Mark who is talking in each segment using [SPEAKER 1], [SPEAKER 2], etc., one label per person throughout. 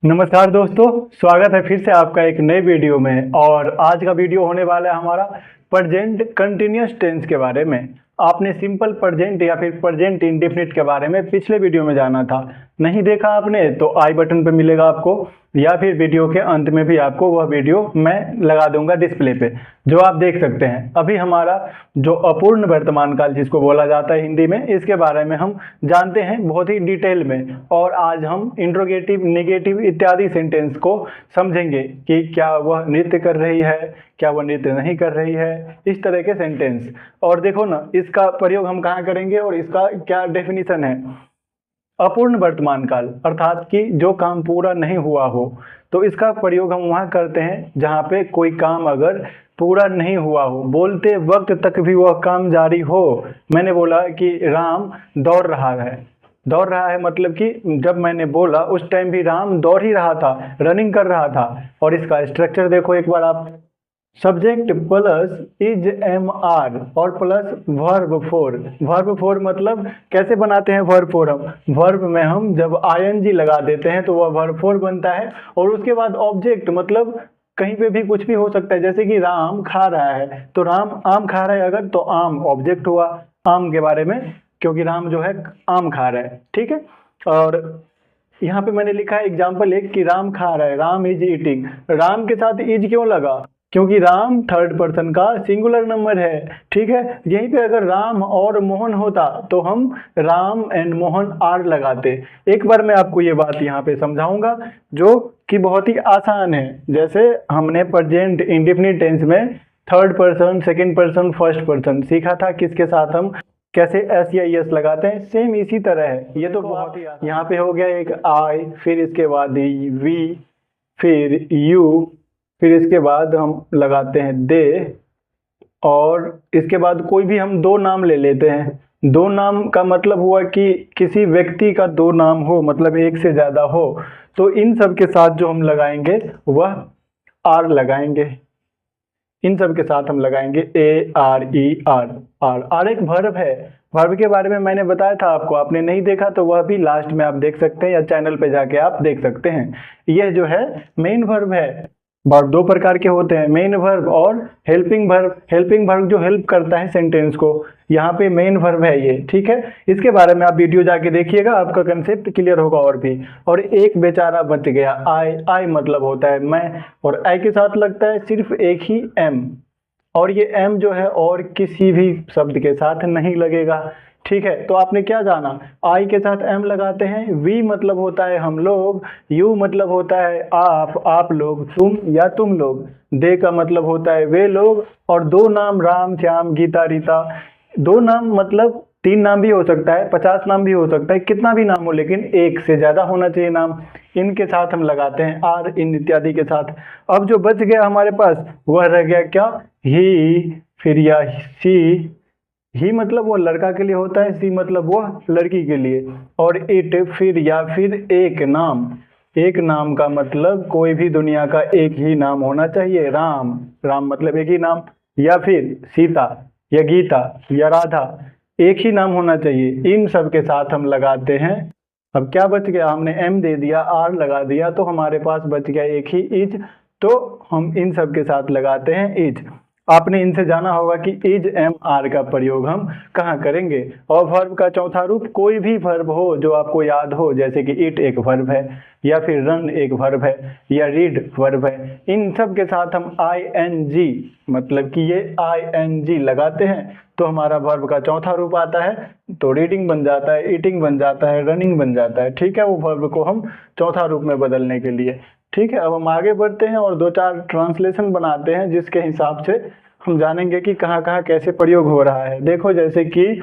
[SPEAKER 1] नमस्कार दोस्तों, स्वागत है फिर से आपका एक नए वीडियो में। और आज का वीडियो होने वाला है हमारा प्रेजेंट कंटिन्यूअस टेंस के बारे में। आपने सिंपल प्रेजेंट या फिर प्रेजेंट इंडेफिनिट के बारे में पिछले वीडियो में जाना था। नहीं देखा आपने तो आई बटन पे मिलेगा आपको, या फिर वीडियो के अंत में भी आपको वह वीडियो मैं लगा दूंगा डिस्प्ले पे, जो आप देख सकते हैं। अभी हमारा जो अपूर्ण वर्तमान काल जिसको बोला जाता है हिंदी में, इसके बारे में हम जानते हैं बहुत ही डिटेल में। और आज हम इंट्रोगेटिव, नेगेटिव इत्यादि सेंटेंस को समझेंगे कि क्या वह नृत्य कर रही है, क्या वह नृत्य नहीं कर रही है, इस तरह के सेंटेंस। और देखो ना, इसका प्रयोग हम कहाँ करेंगे और इसका क्या डेफिनेशन है। अपूर्ण वर्तमान काल अर्थात कि जो काम पूरा नहीं हुआ हो, तो इसका प्रयोग हम वहाँ करते हैं जहाँ पे कोई काम अगर पूरा नहीं हुआ हो, बोलते वक्त तक भी वह काम जारी हो। मैंने बोला कि राम दौड़ रहा है। दौड़ रहा है मतलब कि जब मैंने बोला उस टाइम भी राम दौड़ ही रहा था, रनिंग कर रहा था। और इसका स्ट्रक्चर देखो एक बार आप, subject plus is am are और plus verb four. Verb four मतलब कैसे बनाते हैं वर्ब फोर, हम वर्ब में हम जब आईएनजी लगा देते हैं तो वह वर्ब फोर बनता है। और उसके बाद ऑब्जेक्ट मतलब कहीं पे भी कुछ भी हो सकता है, जैसे कि राम खा रहा है तो राम आम खा रहा है अगर, तो आम ऑब्जेक्ट हुआ आम के बारे में, क्योंकि राम जो है आम खा रहा है। ठीक है। और यहाँ पे मैंने लिखा है एग्जाम्पल एक कि राम खा रहा है, राम इज ईटिंग। राम के साथ इज क्यों लगा, क्योंकि राम थर्ड पर्सन का सिंगुलर नंबर है। ठीक है। यहीं पे अगर राम और मोहन होता तो हम राम एंड मोहन आर लगाते। एक बार मैं आपको ये बात यहाँ पे समझाऊंगा जो कि बहुत ही आसान है। जैसे हमने प्रेजेंट इंडेफिनिट टेंस में third person, second person, first person सीखा था, किसके साथ हम कैसे एस या एस लगाते हैं, सेम इसी तरह है। ये तो बहुत ही यहाँ पे हो गया एक आई, फिर इसके बाद वी, फिर यू, फिर इसके बाद हम लगाते हैं दे। और इसके बाद कोई भी हम दो नाम ले लेते हैं। दो नाम का मतलब हुआ कि किसी व्यक्ति का दो नाम हो, मतलब एक से ज्यादा हो, तो इन सब के साथ जो हम लगाएंगे वह आर लगाएंगे। इन सब के साथ हम लगाएंगे A R E are. Are एक वर्ब है। वर्ब के बारे में मैंने बताया था आपको, आपने नहीं देखा तो वह भी लास्ट में आप देख सकते हैं या चैनल पे जाके आप देख सकते हैं। यह जो है मेन वर्ब है। वर्ब दो प्रकार के होते हैं, मेन वर्ब और हेल्पिंग वर्ब। हेल्पिंग वर्ब जो हेल्प करता है सेंटेंस को, यहाँ पे मेन वर्ब है ये। ठीक है। इसके बारे में आप वीडियो जाके देखिएगा, आपका कंसेप्ट क्लियर होगा और भी। और एक बेचारा बच गया, आई। आई मतलब होता है मैं, और आई के साथ लगता है सिर्फ एक ही एम, और ये एम जो है और किसी भी शब्द के साथ नहीं लगेगा। ठीक है। तो आपने क्या जाना, आई के साथ एम लगाते हैं, वी मतलब होता है हम लोग, यू मतलब होता है आप लोग, तुम या तुम लोग, दे का मतलब होता है वे लोग। और दो नाम राम, श्याम, गीता, रीता। दो नाम मतलब तीन नाम भी हो सकता है, 50 नाम भी हो सकता है, कितना भी नाम हो, लेकिन एक से ज्यादा होना चाहिए नाम। इनके साथ हम लगाते हैं आर, इन इत्यादि के साथ। अब जो बच गया हमारे पास वह रह गया क्या, ही, फिर या सी। ही मतलब वो लड़का के लिए होता है, सी मतलब वो लड़की के लिए। और इट, फिर या फिर एक नाम। एक नाम का मतलब कोई भी दुनिया का एक ही नाम होना चाहिए। राम, राम मतलब एक ही नाम। या फिर सीता या गीता या राधा, एक ही नाम होना चाहिए। इन सब के साथ हम लगाते हैं। अब क्या बच गया, हमने एम दे दिया, आर लगा दिया, तो हमारे पास बच गया एक ही इज। तो हम इन सब के साथ लगाते हैं इज। आपने इनसे जाना होगा कि इज एम आर का प्रयोग हम कहाँ करेंगे। और वर्ब का चौथा रूप कोई भी वर्ब हो जो आपको याद हो, जैसे कि इट एक वर्ब है, या फिर रन एक वर्ब है, या रीड वर्ब है। इन सब के साथ हम आई एन जी, मतलब कि ये आई एन जी लगाते हैं तो हमारा वर्ब का चौथा रूप आता है। तो रीडिंग बन जाता है, ईटिंग बन जाता है, रनिंग बन जाता है। ठीक है। वो वर्ब को हम चौथा रूप में बदलने के लिए। ठीक है। अब हम आगे बढ़ते हैं और दो चार ट्रांसलेशन बनाते हैं, जिसके हिसाब से हम जानेंगे कि कहाँ कहाँ कैसे प्रयोग हो रहा है। देखो, जैसे कि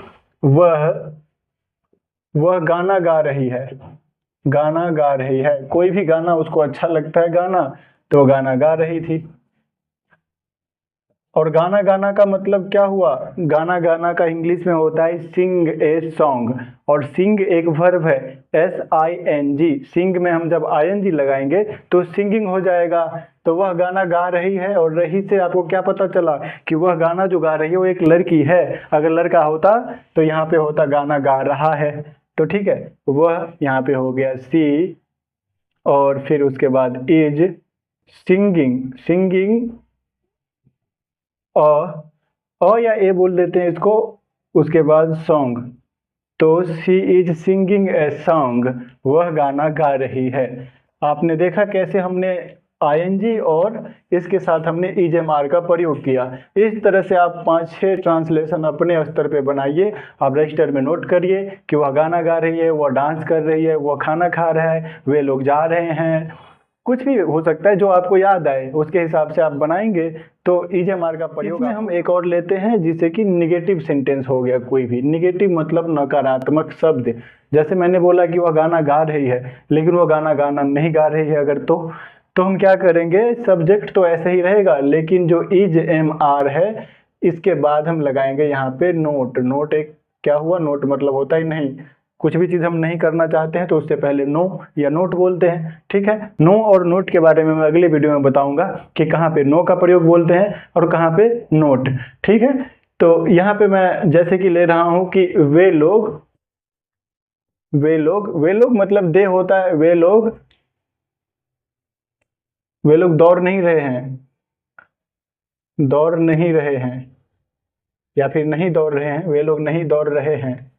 [SPEAKER 1] वह गाना गा रही है। गाना गा रही है, कोई भी गाना उसको अच्छा लगता है गाना, तो गाना गा रही थी। और गाना गाना का मतलब क्या हुआ, गाना गाना का इंग्लिश में होता है सिंग ए सॉन्ग। और सिंग एक वर्ब है, एस आई एन जी। सिंग में हम जब आई एन जी लगाएंगे तो सिंगिंग हो जाएगा। तो वह गाना गा रही है, और रही से आपको क्या पता चला कि वह गाना जो गा रही है वो एक लड़की है। अगर लड़का होता तो यहाँ पे होता गाना गा रहा है। तो ठीक है, वह यहाँ पे हो गया सी, और फिर उसके बाद इज सिंगिंग, सिंगिंग या ए बोल देते हैं इसको, उसके बाद सॉन्ग। तो she is singing a song, वह गाना गा रही है। आपने देखा कैसे हमने आईएनजी और इसके साथ हमने ईजेएमआर का प्रयोग किया। इस तरह से आप 5-6 ट्रांसलेशन अपने स्तर पे बनाइए। आप रजिस्टर में नोट करिए कि वह गाना गा रही है, वह डांस कर रही है, वह खाना खा रहा है, वे लोग जा रहे हैं, कुछ भी हो सकता है जो आपको याद आए उसके हिसाब से आप बनाएंगे। तो ईजेएमआर का प्रयोग इसमें हम एक और लेते हैं जिसे कि निगेटिव सेंटेंस हो गया। कोई भी निगेटिव मतलब नकारात्मक शब्द, जैसे मैंने बोला कि वह गाना गा रही है लेकिन वह गाना नहीं गा रही है अगर तो हम क्या करेंगे, सब्जेक्ट तो ऐसे ही रहेगा लेकिन जो ईजेएमआर है इसके बाद हम लगाएंगे यहाँ पे नोट। नोट एक क्या हुआ, नोट मतलब होता ही नहीं, कुछ भी चीज़ हम नहीं करना चाहते हैं तो उससे पहले नो या नोट बोलते हैं। ठीक है, नो और नोट के बारे में मैं अगले वीडियो में बताऊंगा कि कहाँ पे नो का प्रयोग बोलते हैं और कहाँ पे नोट। ठीक है, तो यहाँ पे मैं जैसे कि ले रहा हूँ कि वे लोग मतलब दे होता है, वे लोग दौड़ नहीं रहे हैं, दौड़ नहीं रहे हैं, या फिर नहीं दौड़ रहे हैं, वे लोग नहीं दौड़ रहे हैं।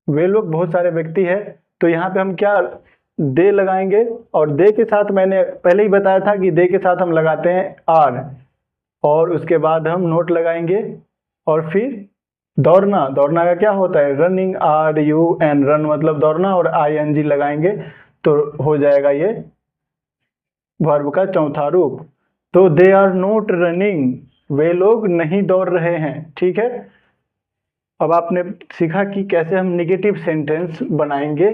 [SPEAKER 1] वे लोग बहुत सारे व्यक्ति है, तो यहाँ पे हम क्या दे लगाएंगे, और दे के साथ मैंने पहले ही बताया था कि दे के साथ हम लगाते हैं आर, और उसके बाद हम नोट लगाएंगे और फिर दौड़ना। दौड़ना का क्या होता है, रनिंग, RUN, रन मतलब दौड़ना, और ING लगाएंगे तो हो जाएगा ये वर्ब का चौथा रूप। तो दे आर नोट रनिंग, वे लोग नहीं दौड़ रहे हैं। ठीक है, अब आपने सीखा कि कैसे हम निगेटिव सेंटेंस बनाएंगे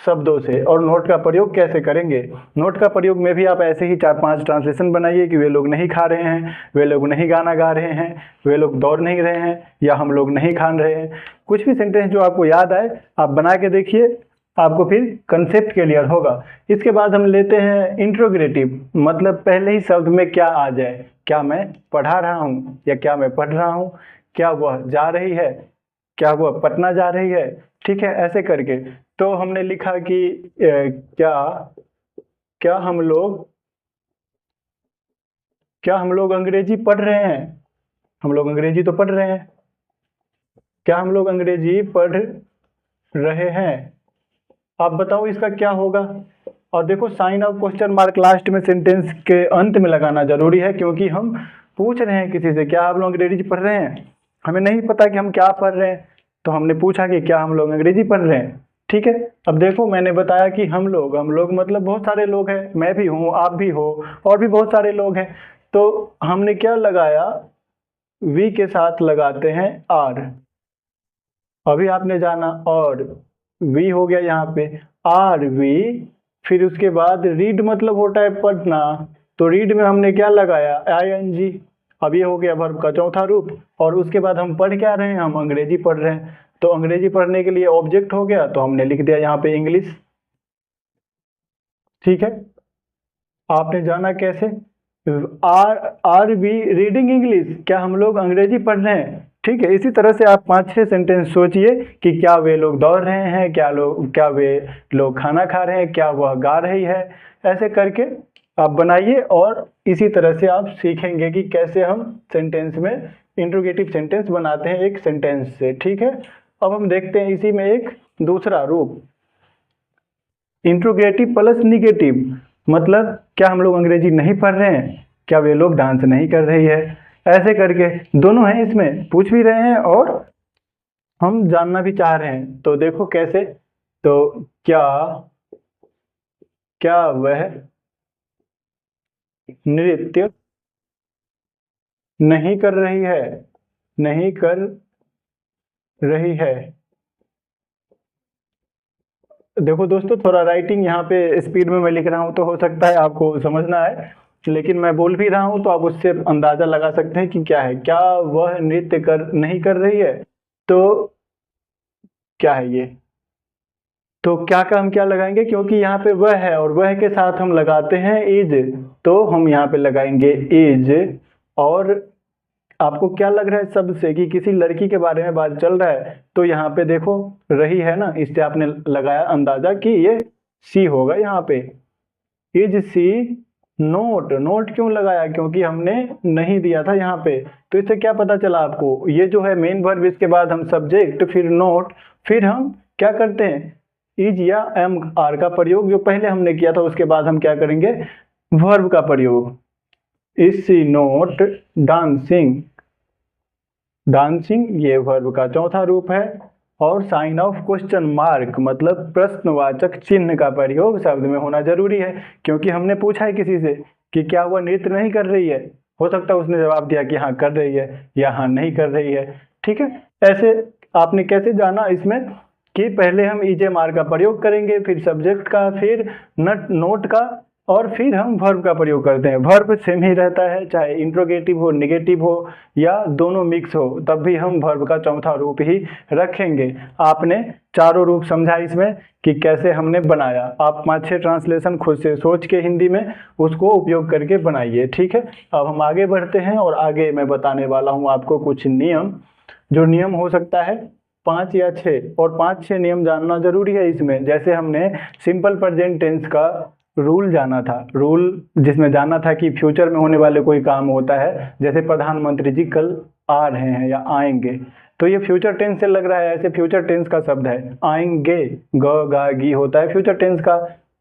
[SPEAKER 1] शब्दों से और नोट का प्रयोग कैसे करेंगे। नोट का प्रयोग में भी आप ऐसे ही 4-5 ट्रांसलेशन बनाइए कि वे लोग नहीं खा रहे हैं, वे लोग नहीं गाना गा रहे हैं, वे लोग दौड़ नहीं रहे हैं, या हम लोग नहीं खान रहे हैं। कुछ भी सेंटेंस जो आपको याद आए आप बना के देखिए, आपको फिर कंसेप्ट क्लियर होगा। इसके बाद हम लेते हैं इंट्रोगेटिव, मतलब पहले ही शब्द में क्या आ जाए, क्या मैं पढ़ा रहा हूँ या क्या मैं पढ़ रहा हूँ, क्या वह जा रही है, क्या वह पटना जा रही है। ठीक है, ऐसे करके तो हमने लिखा कि क्या क्या हम लोग अंग्रेजी पढ़ रहे हैं, हम लोग अंग्रेजी तो पढ़ रहे हैं, क्या हम लोग अंग्रेजी पढ़ रहे हैं। आप बताओ इसका क्या होगा। और देखो sign of question mark last में सेंटेंस के अंत में लगाना जरूरी है, क्योंकि हम पूछ रहे हैं किसी से क्या आप लोग अंग्रेजी पढ़ रहे हैं, हमें नहीं पता कि हम क्या पढ़ रहे हैं, तो हमने पूछा कि क्या हम लोग अंग्रेजी पढ़ रहे हैं। ठीक है, अब देखो मैंने बताया कि हम लोग मतलब बहुत सारे लोग हैं, मैं भी हूँ, आप भी हो, और भी बहुत सारे लोग हैं। तो हमने क्या लगाया, वी के साथ लगाते हैं आर, अभी आपने जाना, और वी हो गया यहाँ पे RV, फिर उसके बाद रीड मतलब होता है पढ़ना, तो रीड में हमने क्या लगाया ING। अब ये हो गया वर्ब का चौथा रूप, और उसके बाद हम पढ़ क्या रहे हैं, हम अंग्रेजी पढ़ रहे हैं, तो अंग्रेजी पढ़ने के लिए ऑब्जेक्ट हो गया, तो हमने लिख दिया यहाँ पे इंग्लिश। ठीक है, आपने जाना कैसे, आर वी रीडिंग इंग्लिश, क्या हम लोग अंग्रेजी पढ़ रहे हैं। ठीक है, इसी तरह से आप 5-6 सेंटेंस सोचिए कि क्या वे लोग दौड़ रहे हैं, क्या वे लोग खाना खा रहे हैं, क्या वह गा रही है। ऐसे करके आप बनाइए, और इसी तरह से आप सीखेंगे कि कैसे हम सेंटेंस में इंट्रोगेटिव सेंटेंस बनाते हैं एक सेंटेंस से। ठीक है, अब हम देखते हैं इसी में एक दूसरा रूप, इंट्रोगेटिव प्लस निगेटिव, मतलब क्या हम लोग अंग्रेजी नहीं पढ़ रहे हैं, क्या वे लोग डांस नहीं कर रही है। ऐसे करके दोनों हैं, इसमें पूछ भी रहे हैं और हम जानना भी चाह रहे हैं। तो देखो कैसे, तो क्या वह नृत्य नहीं कर रही है, नहीं कर रही है। देखो दोस्तों, थोड़ा राइटिंग यहाँ पे स्पीड में मैं लिख रहा हूँ, तो हो सकता है आपको समझना है, लेकिन मैं बोल भी रहा हूँ तो आप उससे अंदाजा लगा सकते हैं कि क्या है, क्या वह नृत्य नहीं कर रही है। तो क्या है ये, तो क्या का हम क्या लगाएंगे, क्योंकि यहाँ पे वह है और वह के साथ हम लगाते हैं इज, तो हम यहाँ पे लगाएंगे इज, और आपको क्या लग रहा है शब्द से कि किसी लड़की के बारे में बात चल रहा है? तो यहाँ पे देखो रही है ना, इससे आपने लगाया अंदाजा कि ये सी होगा। यहाँ पे इज सी नोट, नोट क्यों लगाया? क्योंकि हमने नहीं दिया था यहाँ पे। तो इससे क्या पता चला आपको? ये जो है मेन वर्ब, इसके बाद हम सब्जेक्ट, फिर नोट, फिर हम क्या करते हैं इज या एम आर का प्रयोग जो पहले हमने किया था, उसके बाद हम क्या करेंगे वर्ब का प्रयोग। Is she not dancing, dancing ये वर्ब का चौथा रूप है। और साइन ऑफ क्वेश्चन मार्क मतलब प्रश्नवाचक चिन्ह का प्रयोग शब्द में होना जरूरी है, क्योंकि हमने पूछा है किसी से कि क्या वह नृत्य नहीं कर रही है। हो सकता है उसने जवाब दिया कि हाँ कर रही है या हाँ नहीं कर रही है। ठीक है, ऐसे आपने कैसे जाना इसमें कि पहले हम ईजेमार का प्रयोग करेंगे, फिर सब्जेक्ट का, फिर नोट का, और फिर हम वर्ब का प्रयोग करते हैं। वर्ब सेम ही रहता है, चाहे इंट्रोगेटिव हो, नेगेटिव हो या दोनों मिक्स हो, तब भी हम वर्ब का चौथा रूप ही रखेंगे। आपने चारों रूप समझा इसमें कि कैसे हमने बनाया। आप 5-6 ट्रांसलेशन खुद से सोच के हिंदी में उसको उपयोग करके बनाइए। ठीक है, अब हम आगे बढ़ते हैं और आगे मैं बताने वाला हूँ आपको कुछ नियम। जो नियम हो सकता है 5 या 6, और 5-6 नियम जानना जरूरी है इसमें। जैसे हमने सिंपल प्रेजेंट टेंस का रूल जाना था, रूल जिसमें जाना था कि फ्यूचर में होने वाले कोई काम होता है, जैसे प्रधानमंत्री जी कल आ रहे हैं या आएंगे, तो ये फ्यूचर टेंस से लग रहा है, ऐसे फ्यूचर टेंस का शब्द है। आएंगे ग गा गी होता है फ्यूचर टेंस का,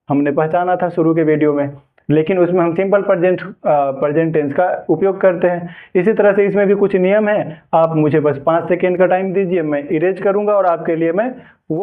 [SPEAKER 1] हमने पहचाना था शुरू के वीडियो में, लेकिन उसमें हम सिंपल प्रेजेंट टेंस का उपयोग करते हैं। इसी तरह से इसमें भी कुछ नियम है। आप मुझे बस 5 सेकेंड का टाइम दीजिए, मैं इरेज करूंगा और आपके लिए मैं वो